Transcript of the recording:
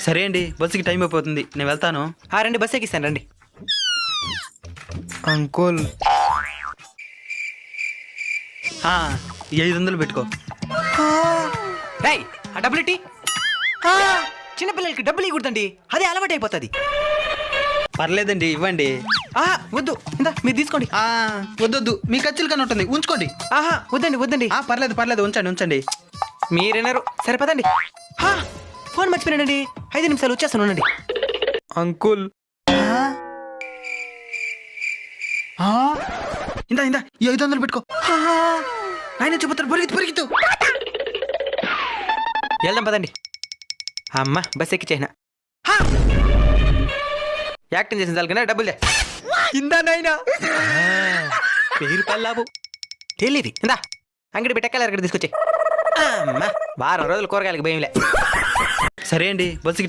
సరే అండి, బస్సుకి టైం అయిపోతుంది, నేను వెళ్తాను. రండి, బస్ ఎక్కిస్తాను రండి. అంకుల్, ఈ 500 పెట్టుకో. రేయ్, ఆ డబ్బులు ఇట్టి. చిన్నపిల్లలకి డబ్బులు ఇవ్వకూడదండి, అదే అలవాటు అయిపోతుంది. పర్లేదండి, ఇవ్వండి. వద్దు, ఇందా మీరు తీసుకోండి. వద్దొద్దు, మీ ఖర్చులు కానీ ఉంటుంది, ఉంచుకోండి. వద్దండి వద్దండి. పర్లేదు పర్లేదు, ఉంచండి ఉంచండి. మీరేనారు, సరిపోదండి. ఫోన్ మర్చిపోయానండి, 5 నిమిషాలు వచ్చేస్తాను ఉండండి. అంకుల్, ఇందా ఇందా, ఈ 500 పెట్టుకో. ఆయన చెబుతారు, పరిగెత్తు పరిగెత్తు. వెళ్దాం పదండి. అమ్మ, బస్ ఎక్కిచ్చేసిన. యాక్టింగ్ చేసిన చాలు కానీ డబ్బులు ఇందా నాయనా. పేరు పల్లాబు తెలియదు. ఇందా అంగడి పెట్టెక్కాలి, అక్కడ తీసుకొచ్చి. అమ్మా, వారం రోజులు కూరగాయలకి భయంలే. సరే అండి, బస్సుకి